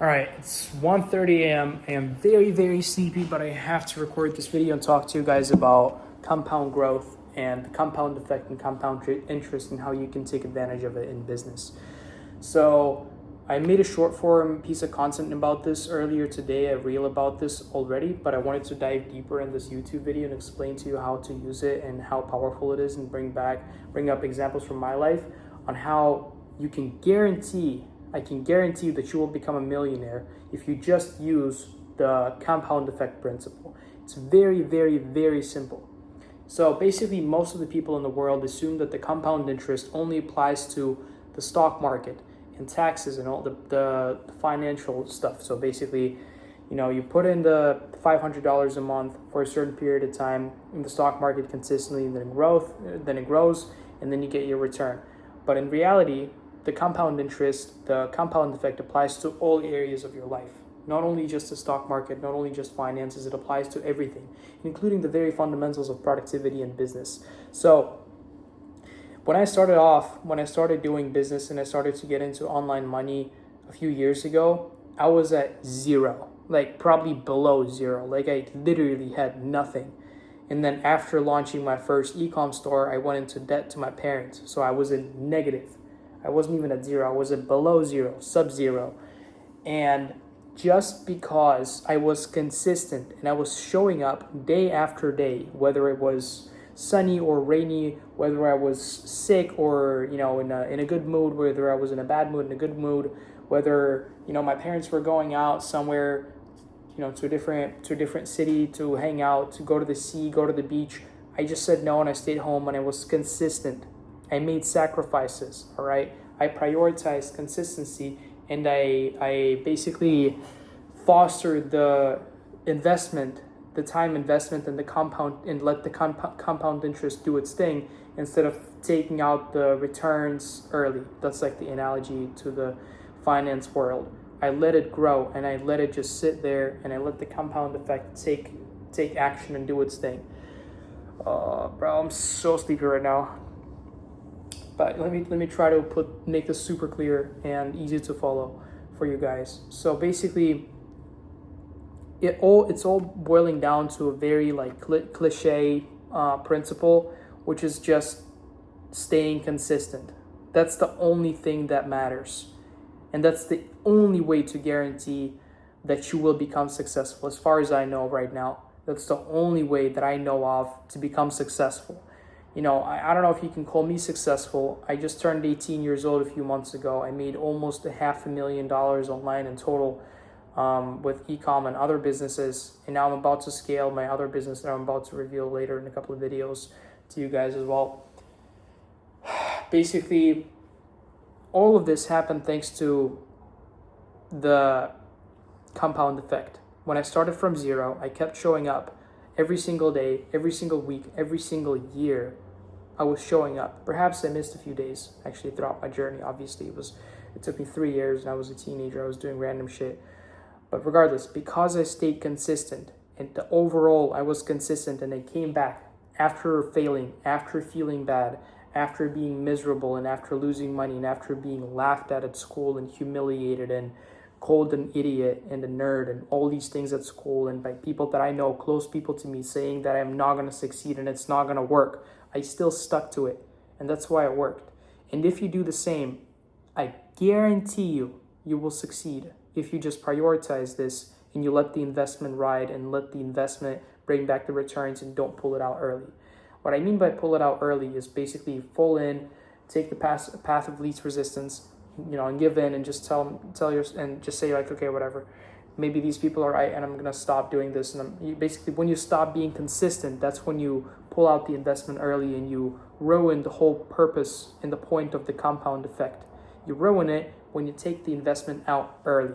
All right, it's 1:30 a.m. I am very, very sleepy, but I have to record this video and talk to you guys about compound growth and the compound effect and compound interest and how you can take advantage of it in business. So I made a short form piece of content about this earlier today, a reel about this already, but I wanted to dive deeper in this YouTube video and explain to you how to use it and how powerful it is, and bring up examples from my life on how you can I can guarantee you that you will become a millionaire if you just use the compound effect principle. It's very, very, very simple. So basically, most of the people in the world assume that the compound interest only applies to the stock market and taxes and all the financial stuff. So basically, you put in the $500 a month for a certain period of time in the stock market consistently, and then it grows, and then you get your return. But in reality, the compound interest, the compound effect applies to all areas of your life. Not only just the stock market, not only just finances, it applies to everything, including the very fundamentals of productivity and business. So when I started doing business and I started to get into online money a few years ago, I was at zero, like probably below zero. Like I literally had nothing. And then after launching my first e-com store, I went into debt to my parents. So I was in negative. I wasn't even at zero. I was at below zero, sub-zero. And just because I was consistent and I was showing up day after day, whether it was sunny or rainy, whether I was sick or in a good mood, whether I was in a bad mood, in a good mood, whether my parents were going out somewhere, to a different city to hang out, to go to the sea, go to the beach, I just said no and I stayed home and I was consistent. I made sacrifices, all right? I prioritized consistency, and I basically fostered the investment, the time investment and the compound, and let the compound interest do its thing instead of taking out the returns early. That's like the analogy to the finance world. I let it grow and I let it just sit there, and I let the compound effect take action and do its thing. Bro, I'm so sleepy right now. But let me try to make this super clear and easy to follow for you guys. So basically, it's all boiling down to a very cliche principle, which is just staying consistent. That's the only thing that matters, and that's the only way to guarantee that you will become successful. As far as I know right now, that's the only way that I know of to become successful. I don't know if you can call me successful. I just turned 18 years old a few months ago. I made almost $500,000 online in total with e-com and other businesses. And now I'm about to scale my other business that I'm about to reveal later in a couple of videos to you guys as well. Basically, all of this happened thanks to the compound effect. When I started from zero, I kept showing up. Every single day, every single week, every single year, I was showing up. Perhaps I missed a few days, actually, throughout my journey. Obviously, it took me 3 years, and I was a teenager. I was doing random shit. But regardless, because I stayed consistent, and overall I was consistent, and I came back after failing, after feeling bad, after being miserable, and after losing money, and after being laughed at school and humiliated and called an idiot and a nerd and all these things at school, and by people that I know, close people to me, saying that I'm not going to succeed and it's not going to work. I still stuck to it, and that's why it worked. And if you do the same, I guarantee you will succeed if you just prioritize this and you let the investment ride and let the investment bring back the returns and don't pull it out early. What I mean by pull it out early is basically fall in, take the path of least resistance, and give in and just and just say okay, whatever. Maybe these people are right, and I'm gonna stop doing this. And basically, when you stop being consistent, that's when you pull out the investment early and you ruin the whole purpose and the point of the compound effect. You ruin it when you take the investment out early.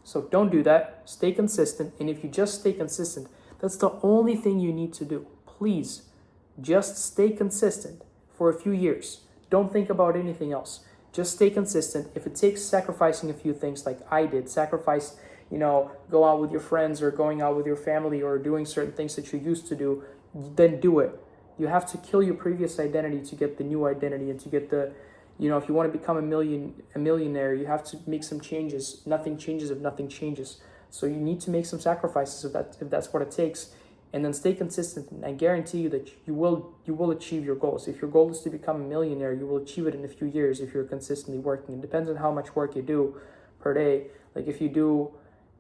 So don't do that. Stay consistent, and if you just stay consistent, that's the only thing you need to do. Please, just stay consistent for a few years. Don't think about anything else. Just stay consistent. If it takes sacrificing a few things like I did, go out with your friends or going out with your family or doing certain things that you used to do, then do it. You have to kill your previous identity to get the new identity and to get the You know, if you want to become a millionaire, you have to make some changes. Nothing changes if nothing changes. So you need to make some sacrifices if that's what it takes, and then stay consistent. And I guarantee you that you will achieve your goals. If your goal is to become a millionaire, you will achieve it in a few years if you're consistently working. It depends on how much work you do per day. Like if you do,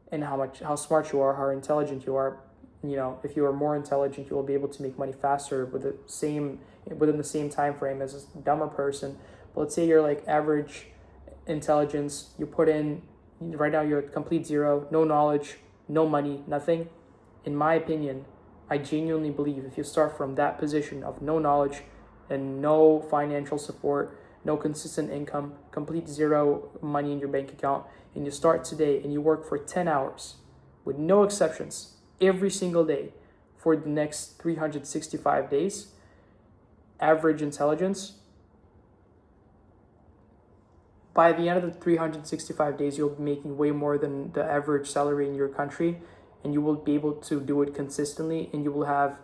and how smart you are, how intelligent you are. You know, if you are more intelligent, you will be able to make money faster within the same time frame as a dumber person. But let's say you're like average intelligence, you put in, right now you're at complete zero, no knowledge, no money, nothing. In my opinion, I genuinely believe if you start from that position of no knowledge and no financial support, no consistent income, complete zero money in your bank account, and you start today and you work for 10 hours with no exceptions every single day for the next 365 days, average intelligence, by the end of the 365 days, you'll be making way more than the average salary in your country, and you will be able to do it consistently, and you will have,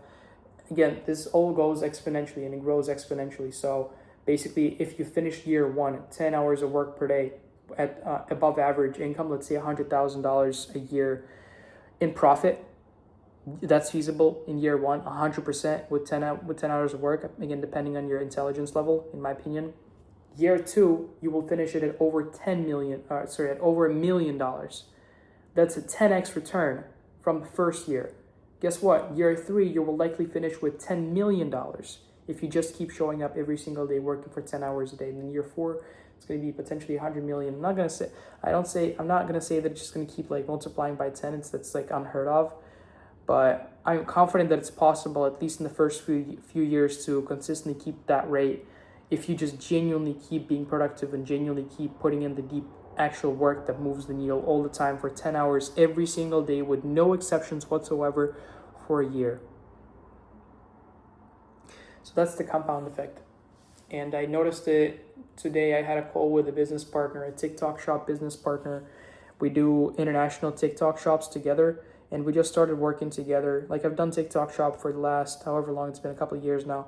again, this all goes exponentially and it grows exponentially. So basically, if you finish year one, 10 hours of work per day at above average income, let's say $100,000 a year in profit, that's feasible in year one, 100% with 10 hours of work, again, depending on your intelligence level, in my opinion. Year two, you will finish it at over at over $1 million. That's a 10x return from the first year. Guess what? Year three, you will likely finish with $10 million if you just keep showing up every single day, working for 10 hours a day. And then year four, it's going to be potentially 100 million. I'm not going to say that it's just going to keep like multiplying by 10. That's like unheard of. But I'm confident that it's possible, at least in the first few years, to consistently keep that rate if you just genuinely keep being productive and genuinely keep putting in the deep actual work that moves the needle all the time for 10 hours every single day with no exceptions whatsoever for a year. So that's the compound effect. And I noticed it today. I had a call with a business partner, a TikTok shop business partner. We do international TikTok shops together, and we just started working together. Like I've done TikTok shop for the last however long, it's been a couple of years now.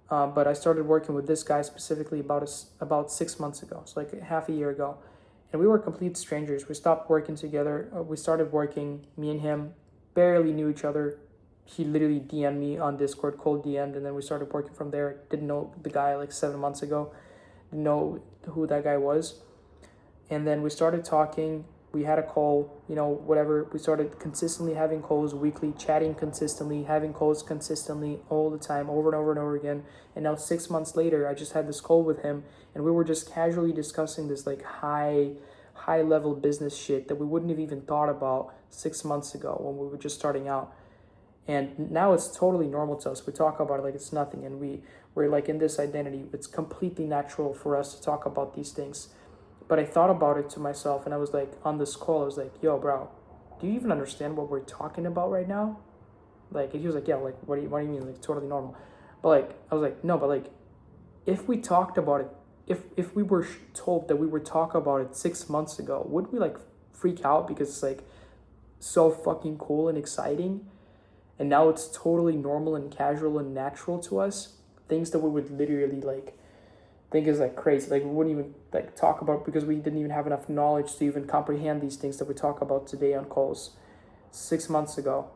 But I started working with this guy specifically about 6 months ago, so like half a year ago. And we were complete strangers. We stopped working together. We started working, me and him barely knew each other. He literally DM'd me on Discord, cold DM'd, and then we started working from there. Didn't know the guy like 7 months ago. Didn't know who that guy was. And then we started talking. We had a call, whatever. We started consistently having calls weekly, chatting consistently, having calls consistently all the time, over and over and over again. And now 6 months later, I just had this call with him, and we were just casually discussing this like high level business shit that we wouldn't have even thought about 6 months ago when we were just starting out. And now it's totally normal to us. We talk about it like it's nothing, and we're like in this identity. It's completely natural for us to talk about these things. But I thought about it to myself, and I was like, on this call, I was like, yo, bro, do you even understand what we're talking about right now? Like, and he was like, yeah, like, what do you mean? Like, totally normal. But like, I was like, no, but like, if we talked about it, if we were told that we were talking about it 6 months ago, would we like freak out because it's like so fucking cool and exciting? And now it's totally normal and casual and natural to us. Things that we would literally like think is like crazy. Like we wouldn't even like talk about because we didn't even have enough knowledge to even comprehend these things that we talk about today on calls 6 months ago.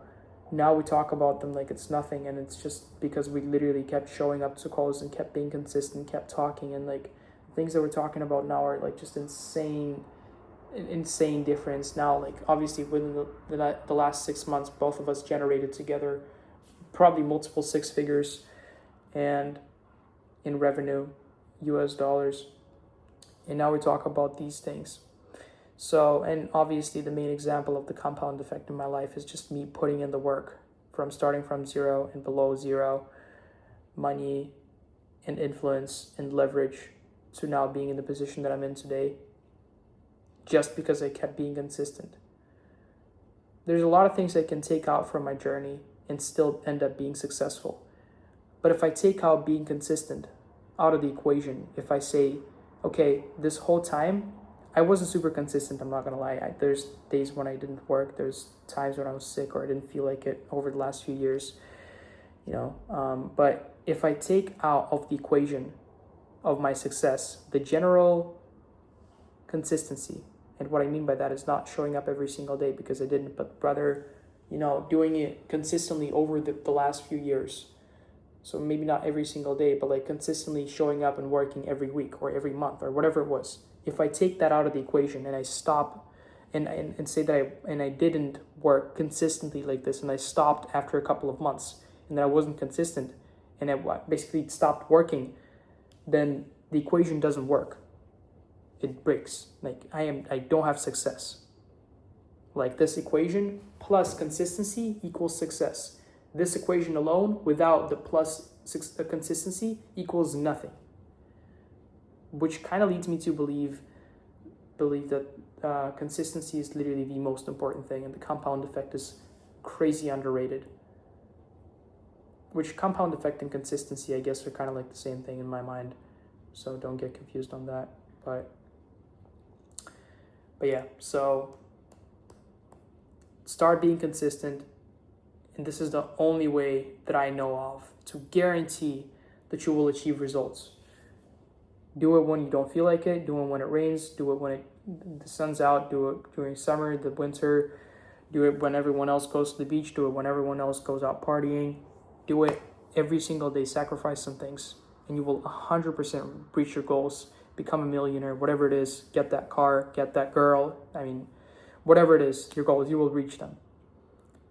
Now we talk about them like it's nothing, and it's just because we literally kept showing up to calls and kept being consistent, kept talking, and like things that we're talking about now are like just insane difference. Now, like obviously within the last 6 months, both of us generated together probably multiple six figures and in revenue, US dollars. And now we talk about these things. So, and obviously the main example of the compound effect in my life is just me putting in the work from starting from zero and below zero, money and influence and leverage, to now being in the position that I'm in today, just because I kept being consistent. There's a lot of things I can take out from my journey and still end up being successful. But if I take out being consistent out of the equation, if I say, okay, this whole time, I wasn't super consistent, I'm not gonna lie. There's days when I didn't work, there's times when I was sick or I didn't feel like it over the last few years, but if I take out of the equation of my success, the general consistency. And what I mean by that is not showing up every single day, because I didn't, but rather, doing it consistently over the last few years. So maybe not every single day, but like consistently showing up and working every week or every month or whatever it was. If I take that out of the equation and I stop and say that I didn't work consistently like this, and I stopped after a couple of months, and that I wasn't consistent, and I basically stopped working, then the equation doesn't work. It breaks. Like I don't have success. Like this equation plus consistency equals success. This equation alone without the consistency equals nothing. Which kind of leads me to believe that consistency is literally the most important thing, and the compound effect is crazy underrated. Which compound effect and consistency, I guess, are kind of like the same thing in my mind. So don't get confused on that. But yeah, so start being consistent. And this is the only way that I know of to guarantee that you will achieve results. Do it when you don't feel like it. Do it when it rains. Do it when the sun's out. Do it during summer, the winter. Do it when everyone else goes to the beach. Do it when everyone else goes out partying. Do it every single day. Sacrifice some things, and you will 100% reach your goals. Become a millionaire, whatever it is. Get that car, get that girl. I mean, whatever it is, your goals, you will reach them.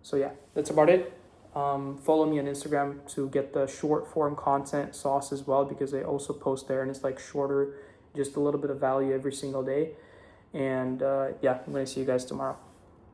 So yeah, that's about it. Follow me on Instagram to get the short form content sauce as well, because I also post there, and it's like shorter, just a little bit of value every single day. And yeah, I'm going to see you guys tomorrow.